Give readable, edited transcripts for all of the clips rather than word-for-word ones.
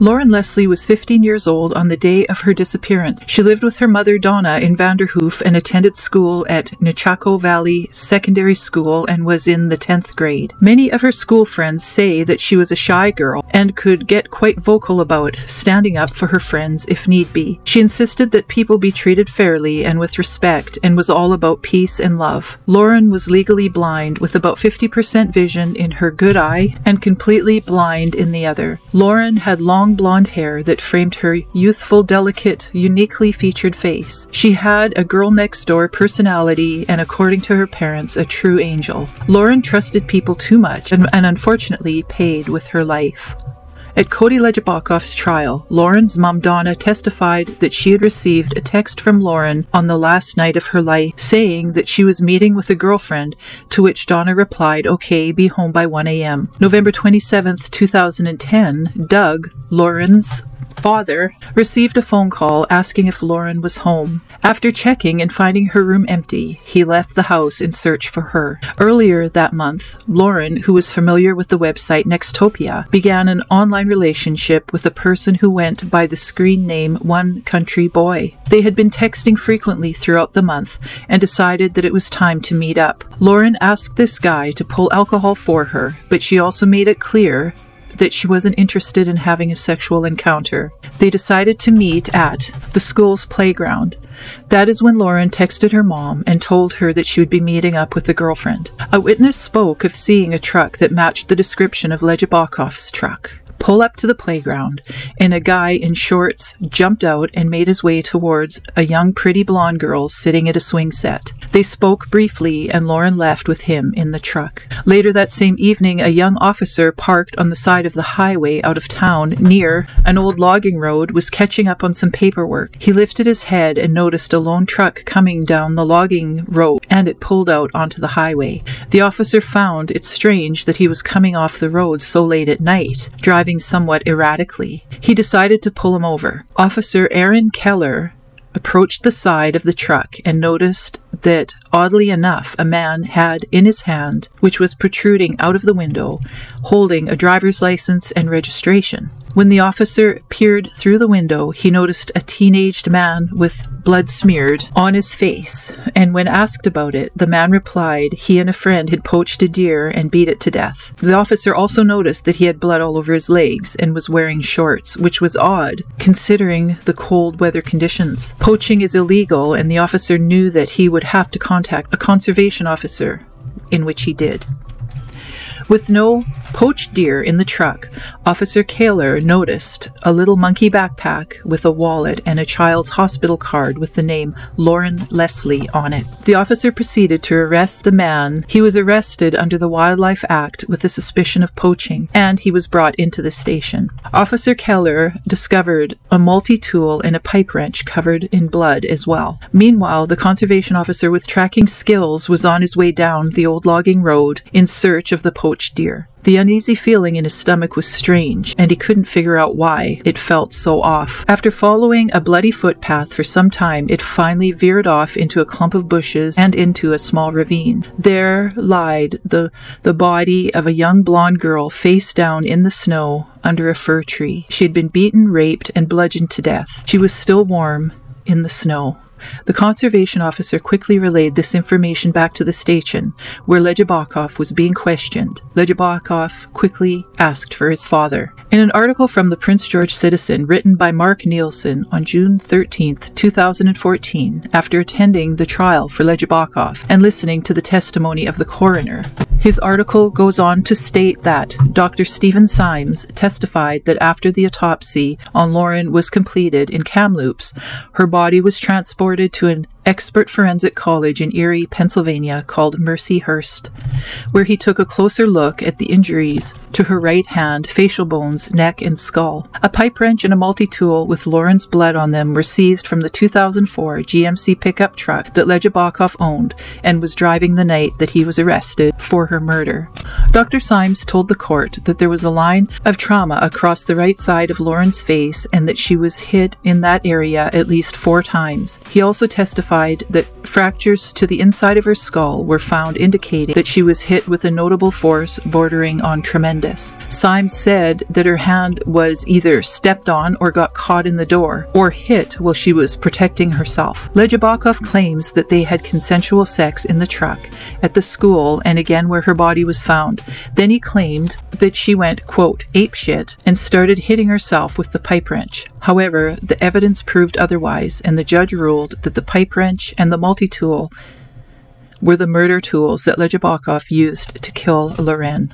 Lauren Leslie was 15 years old on the day of her disappearance. She lived with her mother Donna in Vanderhoof and attended school at Nechako Valley Secondary School and was in the 10th grade. Many of her school friends say that she was a shy girl and could get quite vocal about standing up for her friends if need be. She insisted that people be treated fairly and with respect and was all about peace and love. Lauren was legally blind with about 50% vision in her good eye and completely blind in the other. Lauren had long blonde hair that framed her youthful, delicate, uniquely featured face. She had a girl-next-door personality and, according to her parents, a true angel. Lauren trusted people too much and unfortunately paid with her life. At Cody Legebokoff's trial, Lauren's mom Donna testified that she had received a text from Lauren on the last night of her life saying that she was meeting with a girlfriend, to which Donna replied, "Okay, be home by 1 a.m. November 27, 2010, Doug, Lauren's father, received a phone call asking if Lauren was home. After checking and finding her room empty, he left the house in search for her. Earlier that month, Lauren, who was familiar with the website Nextopia, began an online relationship with a person who went by the screen name One Country Boy. They had been texting frequently throughout the month and decided that it was time to meet up. Lauren asked this guy to pull alcohol for her, but she also made it clear that she wasn't interested in having a sexual encounter. They decided to meet at the school's playground. That is when Lauren texted her mom and told her that she would be meeting up with a girlfriend. A witness spoke of seeing a truck that matched the description of Legebokoff's truck pull up to the playground, and a guy in shorts jumped out and made his way towards a young pretty blonde girl sitting at a swing set. They spoke briefly and Lauren left with him in the truck. Later that same evening, a young officer parked on the side of the highway out of town near an old logging road was catching up on some paperwork. He lifted his head and noticed a lone truck coming down the logging road, and it pulled out onto the highway. The officer found it strange that he was coming off the road so late at night, driving somewhat erratically. He decided to pull him over. Officer Aaron Keller approached the side of the truck and noticed that, oddly enough, a man had in his hand, which was protruding out of the window, holding a driver's license and registration. When the officer peered through the window, he noticed a teenaged man with blood smeared on his face, and when asked about it, the man replied he and a friend had poached a deer and beat it to death. The officer also noticed that he had blood all over his legs and was wearing shorts, which was odd, considering the cold weather conditions. Poaching is illegal, and the officer knew that he would have to contact a conservation officer, in which he did. With no poached deer in the truck, Officer Kaler noticed a little monkey backpack with a wallet and a child's hospital card with the name Lauren Leslie on it. The officer proceeded to arrest the man. He was arrested under the Wildlife Act with a suspicion of poaching, and he was brought into the station. Officer Keller discovered a multi-tool and a pipe wrench covered in blood as well. Meanwhile, the conservation officer with tracking skills was on his way down the old logging road in search of the poached deer. The uneasy feeling in his stomach was strange, and he couldn't figure out why it felt so off. After following a bloody footpath for some time, it finally veered off into a clump of bushes and into a small ravine. There lied the body of a young blonde girl face down in the snow under a fir tree. She had been beaten, raped, and bludgeoned to death. She was still warm in the snow. The conservation officer quickly relayed this information back to the station, where Legebokoff was being questioned. Legebokoff quickly asked for his father. In an article from the Prince George Citizen written by Mark Nielsen on June 13, 2014, after attending the trial for Legebokoff and listening to the testimony of the coroner, his article goes on to state that Dr. Stephen Symes testified that after the autopsy on Lauren was completed in Kamloops, her body was transported to an expert forensic college in Erie, Pennsylvania called Mercyhurst, where he took a closer look at the injuries to her right hand, facial bones, neck, and skull. A pipe wrench and a multi-tool with Lauren's blood on them were seized from the 2004 GMC pickup truck that Legebokoff owned and was driving the night that he was arrested for her murder. Dr. Symes told the court that there was a line of trauma across the right side of Lauren's face and that she was hit in that area at least 4 times. He also testified testified that fractures to the inside of her skull were found, indicating that she was hit with a notable force bordering on tremendous. Symes said that her hand was either stepped on or got caught in the door, or hit while she was protecting herself. Legebokoff claims that they had consensual sex in the truck, at the school, and again where her body was found. Then he claimed that she went, quote, apeshit and started hitting herself with the pipe wrench. However, the evidence proved otherwise, and the judge ruled that the pipe wrench and the multi-tool were the murder tools that Legebokoff used to kill Lorraine.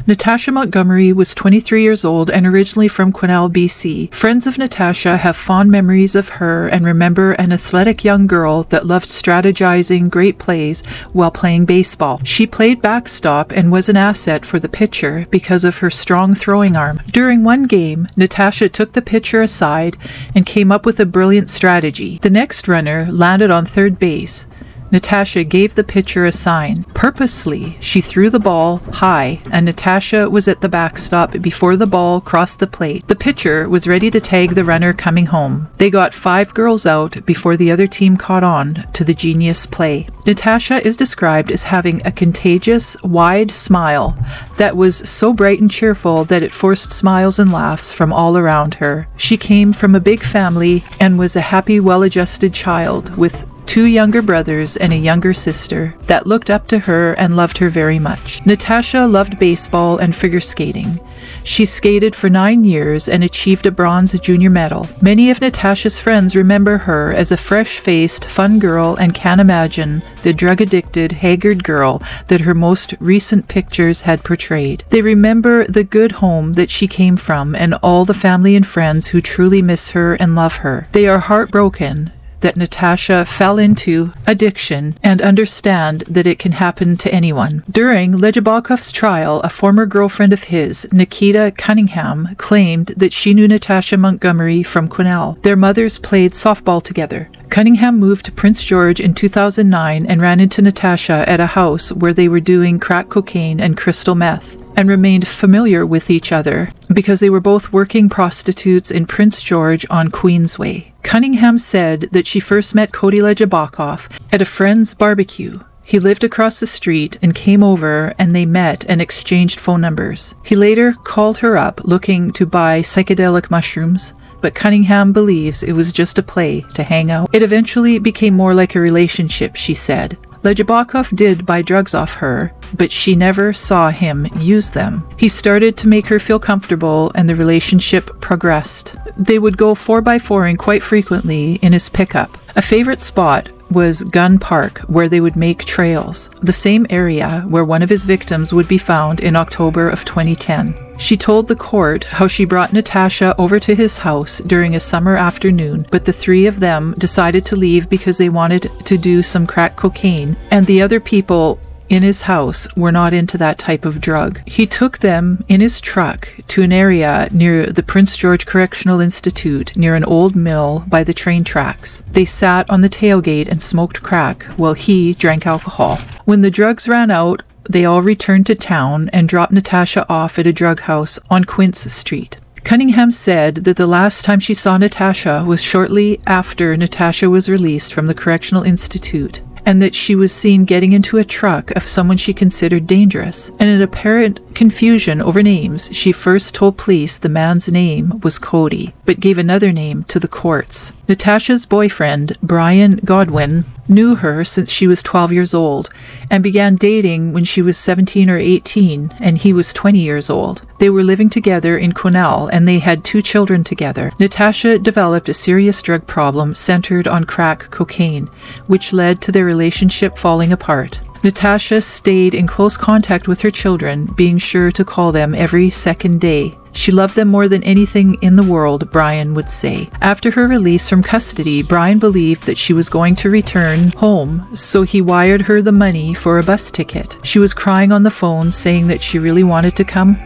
Natasha Montgomery was 23 years old and originally from Quesnel, BC. Friends of Natasha have fond memories of her and remember an athletic young girl that loved strategizing great plays while playing baseball. She played backstop and was an asset for the pitcher because of her strong throwing arm. During one game, Natasha took the pitcher aside and came up with a brilliant strategy. The next runner landed on third base. Natasha gave the pitcher a sign. Purposely, she threw the ball high, and Natasha was at the backstop before the ball crossed the plate. The pitcher was ready to tag the runner coming home. They got 5 girls out before the other team caught on to the genius play. Natasha is described as having a contagious, wide smile that was so bright and cheerful that it forced smiles and laughs from all around her. She came from a big family and was a happy, well-adjusted child with 2 younger brothers and a younger sister that looked up to her and loved her very much. Natasha loved baseball and figure skating. She skated for 9 years and achieved a bronze junior medal. Many of Natasha's friends remember her as a fresh-faced, fun girl and can't imagine the drug-addicted, haggard girl that her most recent pictures had portrayed. They remember the good home that she came from and all the family and friends who truly miss her and love her. They are heartbroken that Natasha fell into addiction and understand that it can happen to anyone. During Legebokoff's trial, a former girlfriend of his, Nikita Cunningham, claimed that she knew Natasha Montgomery from Quesnel. Their mothers played softball together. Cunningham moved to Prince George in 2009 and ran into Natasha at a house where they were doing crack cocaine and crystal meth, and remained familiar with each other because they were both working prostitutes in Prince George on Queensway. Cunningham said that she first met Cody Legebokoff at a friend's barbecue. He lived across the street and came over, and they met and exchanged phone numbers. He later called her up looking to buy psychedelic mushrooms, but Cunningham believes it was just a play to hang out. It eventually became more like a relationship, she said. Legebokoff did buy drugs off her, but she never saw him use them. He started to make her feel comfortable, and the relationship progressed. They would go 4x4ing quite frequently in his pickup. A favorite spot was Gun Park, where they would make trails, the same area where one of his victims would be found in October of 2010. She told the court how she brought Natasha over to his house during a summer afternoon, but the 3 of them decided to leave because they wanted to do some crack cocaine, and the other people in his house were not into that type of drug. He took them in his truck to an area near the Prince George Correctional Institute near an old mill by the train tracks. They sat on the tailgate and smoked crack while he drank alcohol. When the drugs ran out, they all returned to town and dropped Natasha off at a drug house on Quince Street. Cunningham said that the last time she saw Natasha was shortly after Natasha was released from the Correctional Institute, and that she was seen getting into a truck of someone she considered dangerous. And in apparent confusion over names, she first told police the man's name was Cody, but gave another name to the courts. Natasha's boyfriend, Brian Godwin, knew her since she was 12 years old and began dating when she was 17 or 18 and he was 20 years old. They were living together in Quesnel and they had 2 children together. Natasha developed a serious drug problem centered on crack cocaine, which led to their relationship falling apart. Natasha stayed in close contact with her children, being sure to call them every second day. She loved them more than anything in the world, Brian would say. After her release from custody, Brian believed that she was going to return home, so he wired her the money for a bus ticket. She was crying on the phone, saying that she really wanted to come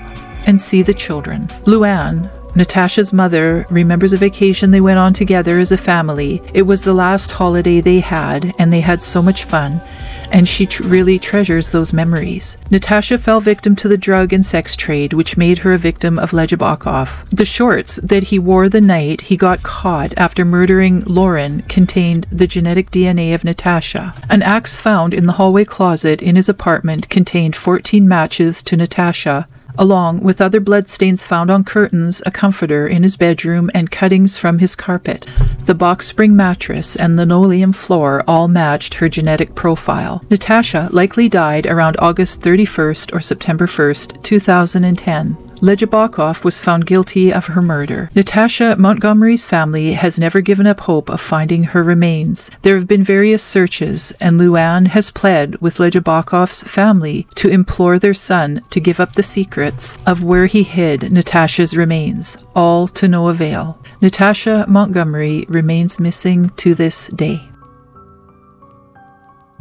and see the children. Luann, Natasha's mother, remembers a vacation they went on together as a family. It was the last holiday they had, and they had so much fun. and she really treasures those memories. Natasha fell victim to the drug and sex trade, which made her a victim of Legebokoff. The shorts that he wore the night he got caught after murdering Lauren contained the genetic DNA of Natasha. An axe found in the hallway closet in his apartment contained 14 matches to Natasha, along with other bloodstains found on curtains, a comforter in his bedroom, and cuttings from his carpet. The box spring mattress and linoleum floor all matched her genetic profile. Natasha likely died around August 31st or September 1st, 2010. Legebokoff was found guilty of her murder. Natasha Montgomery's family has never given up hope of finding her remains. There have been various searches, and Luann has pled with Legebokoff's family to implore their son to give up the secrets of where he hid Natasha's remains, all to no avail. Natasha Montgomery remains missing to this day.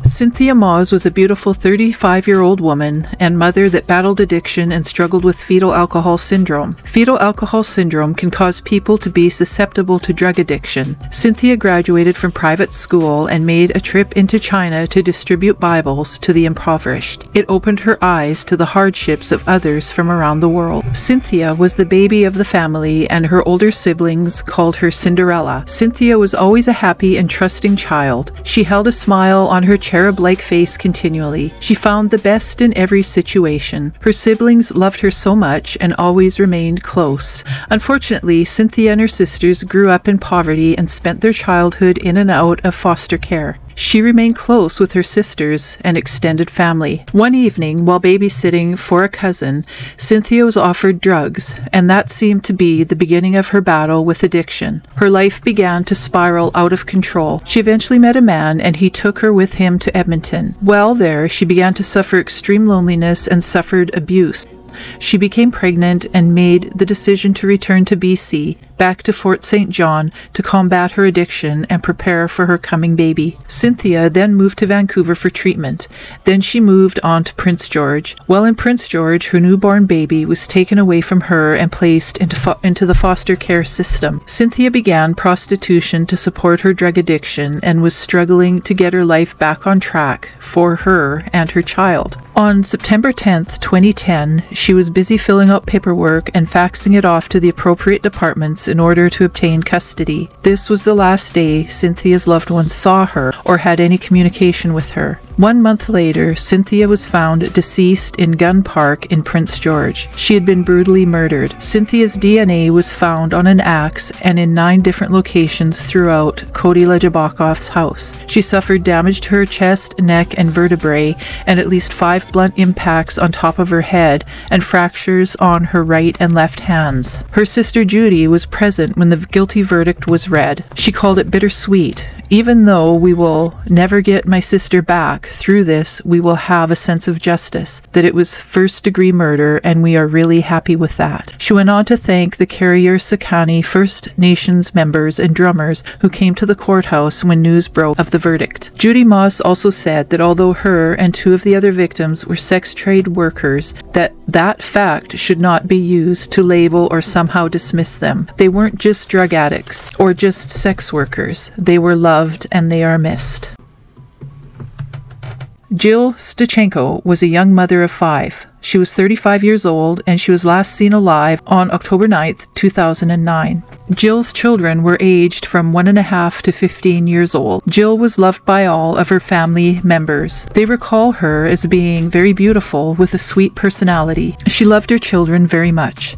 Cynthia Moss was a beautiful 35-year-old woman and mother that battled addiction and struggled with fetal alcohol syndrome. Fetal alcohol syndrome can cause people to be susceptible to drug addiction. Cynthia graduated from private school and made a trip into China to distribute Bibles to the impoverished. It opened her eyes to the hardships of others from around the world. Cynthia was the baby of the family, and her older siblings called her Cinderella. Cynthia was always a happy and trusting child. She held a smile on her cherub-like face continually. She found the best in every situation. Her siblings loved her so much and always remained close. Unfortunately, Cynthia and her sisters grew up in poverty and spent their childhood in and out of foster care. She remained close with her sisters and extended family. One evening, while babysitting for a cousin, Cynthia was offered drugs, and that seemed to be the beginning of her battle with addiction. Her life began to spiral out of control. She eventually met a man, and he took her with him to Edmonton. While there, she began to suffer extreme loneliness and suffered abuse. She became pregnant and made the decision to return to BC, back to Fort St. John, to combat her addiction and prepare for her coming baby. Cynthia then moved to Vancouver for treatment. Then she moved on to Prince George. While in Prince George, her newborn baby was taken away from her and placed into the foster care system. Cynthia began prostitution to support her drug addiction and was struggling to get her life back on track for her and her child. On September 10th, 2010, she was busy filling out paperwork and faxing it off to the appropriate departments in order to obtain custody. This was the last day Cynthia's loved ones saw her or had any communication with her. 1 month later, Cynthia was found deceased in Gun Park in Prince George. She had been brutally murdered. Cynthia's DNA was found on an axe and in 9 different locations throughout Cody Legebokoff's house. She suffered damage to her chest, neck, and vertebrae, and at least 5 blunt impacts on top of her head, and fractures on her right and left hands. Her sister Judy was present when the guilty verdict was read. She called it bittersweet. Even though we will never get my sister back, through this we will have a sense of justice, that it was first-degree murder, and we are really happy with that. She went on to thank the Carrier-Sakani First Nations members and drummers who came to the courthouse when news broke of the verdict. Judy Moss also said that although her and 2 of the other victims were sex trade workers, that fact should not be used to label or somehow dismiss them. They weren't just drug addicts or just sex workers. They were loved and they are missed. Jill Stachenko was a young mother of 5. She was 35 years old, and she was last seen alive on October 9th, 2009. Jill's children were aged from 1.5 to 15 years old. Jill was loved by all of her family members. They recall her as being very beautiful with a sweet personality. She loved her children very much.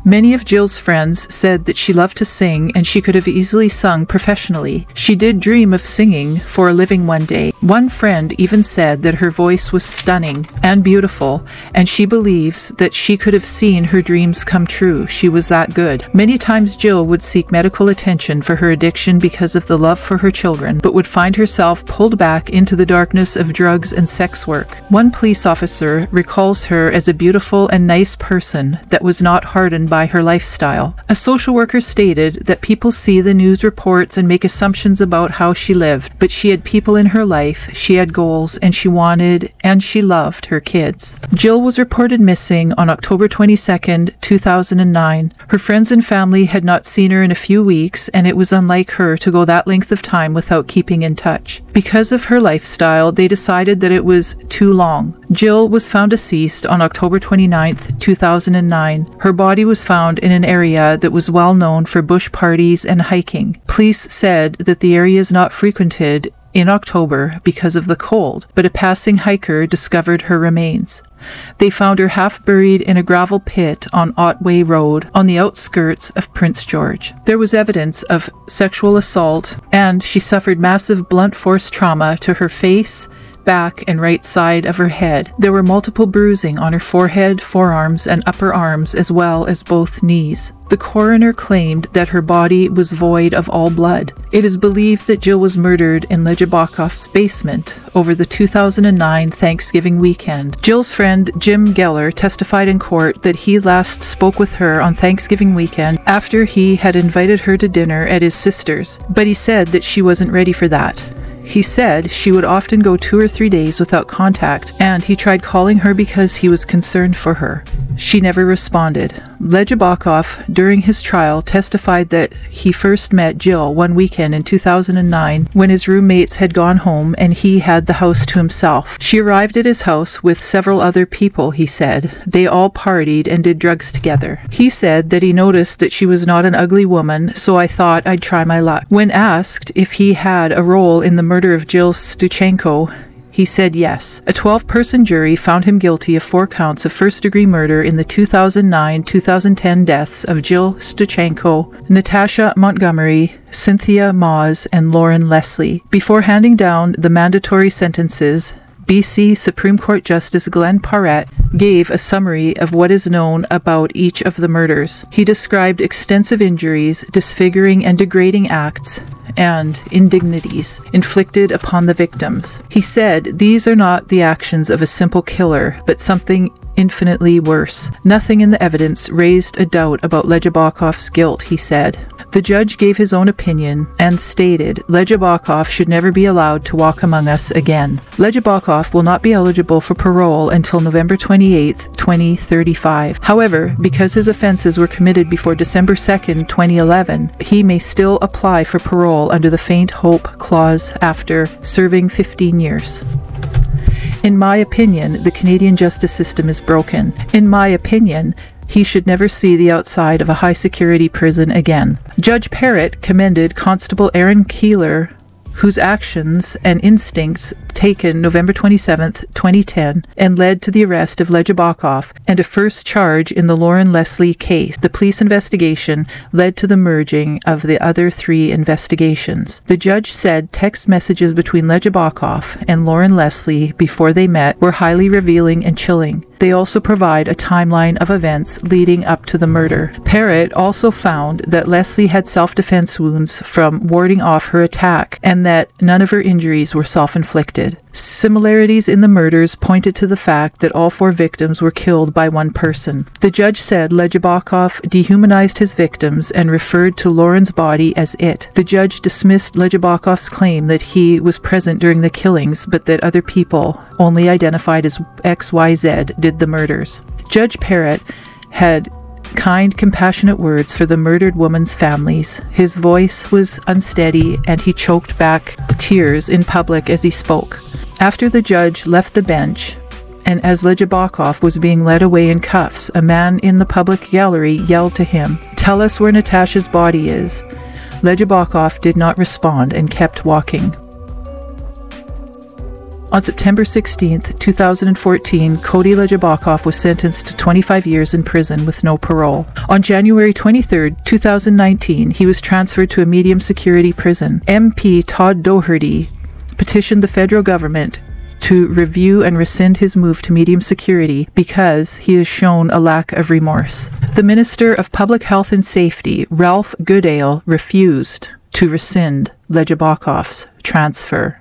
Many of Jill's friends said that she loved to sing and she could have easily sung professionally. She did dream of singing for a living one day. One friend even said that her voice was stunning and beautiful, and she believes that she could have seen her dreams come true. She was that good. Many times Jill would seek medical attention for her addiction because of the love for her children, but would find herself pulled back into the darkness of drugs and sex work. One police officer recalls her as a beautiful and nice person that was not hardened by her lifestyle. A social worker stated that people see the news reports and make assumptions about how she lived, but she had people in her life, she had goals, and she wanted and she loved her kids. Jill was reported missing on October 22nd, 2009. Her friends and family had not seen her in a few weeks, and it was unlike her to go that length of time without keeping in touch. Because of her lifestyle, they decided that it was too long. Jill was found deceased on October 29th, 2009. Her body was found in an area that was well known for bush parties and hiking. Police said that the area is not frequented in October because of the cold, but a passing hiker discovered her remains. They found her half buried in a gravel pit on Otway Road on the outskirts of Prince George. There was evidence of sexual assault, and she suffered massive blunt force trauma to her face, back, and right side of her head. There were multiple bruising on her forehead, forearms, and upper arms, as well as both knees. The coroner claimed that her body was void of all blood. It is believed that Jill was murdered in Legebokoff's basement over the 2009 Thanksgiving weekend. Jill's friend Jim Geller testified in court that he last spoke with her on Thanksgiving weekend after he had invited her to dinner at his sister's, but he said that she wasn't ready for that. He said she would often go 2 or 3 days without contact, and he tried calling her because he was concerned for her. She never responded. Legebokoff, during his trial, testified that he first met Jill one weekend in 2009 when his roommates had gone home and he had the house to himself. She arrived at his house with several other people, he said. They all partied and did drugs together. He said that he noticed that she was not an ugly woman, so I thought I'd try my luck. When asked if he had a role in the murder of Jill Stuchenko, he said yes. A 12-person jury found him guilty of 4 counts of first-degree murder in the 2009-2010 deaths of Jill Stuchenko, Natasha Montgomery, Cynthia Moss, and Lauren Leslie. Before handing down the mandatory sentences, BC Supreme Court Justice Glenn Parrett gave a summary of what is known about each of the murders. He described extensive injuries, disfiguring and degrading acts, and indignities inflicted upon the victims. He said these are not the actions of a simple killer, but something infinitely worse. Nothing in the evidence raised a doubt about Legebokoff's guilt, he said. The judge gave his own opinion and stated Legebokoff should never be allowed to walk among us again. Legebokoff will not be eligible for parole until November 28, 2035. However, because his offenses were committed before December 2, 2011, he may still apply for parole under the faint hope clause after serving 15 years. In my opinion, the Canadian justice system is broken. In my opinion, he should never see the outside of a high-security prison again. Judge Parrott commended Constable Aaron Keeler, whose actions and instincts taken November 27, 2010, and led to the arrest of Legebokoff and a first charge in the Lauren Leslie case. The police investigation led to the merging of the other 3 investigations. The judge said text messages between Legebokoff and Lauren Leslie before they met were highly revealing and chilling. They also provide a timeline of events leading up to the murder. Parrott also found that Leslie had self-defense wounds from warding off her attack and that none of her injuries were self-inflicted. Similarities in the murders pointed to the fact that all 4 victims were killed by one person. The judge said Legebokoff dehumanized his victims and referred to Lauren's body as it. The judge dismissed Legebokoff's claim that he was present during the killings, but that other people, only identified as XYZ, did the murders. Judge Parrott had kind, compassionate words for the murdered woman's families. His voice was unsteady, and he choked back tears in public as he spoke. After the judge left the bench, and as Legebokoff was being led away in cuffs, a man in the public gallery yelled to him, "Tell us where Natasha's body is." Legebokoff did not respond and kept walking. On September 16, 2014, Cody Legebokoff was sentenced to 25 years in prison with no parole. On January 23, 2019, he was transferred to a medium security prison. MP Todd Doherty petitioned the federal government to review and rescind his move to medium security because he has shown a lack of remorse. The Minister of Public Health and Safety, Ralph Goodale, refused to rescind Legebokoff's transfer.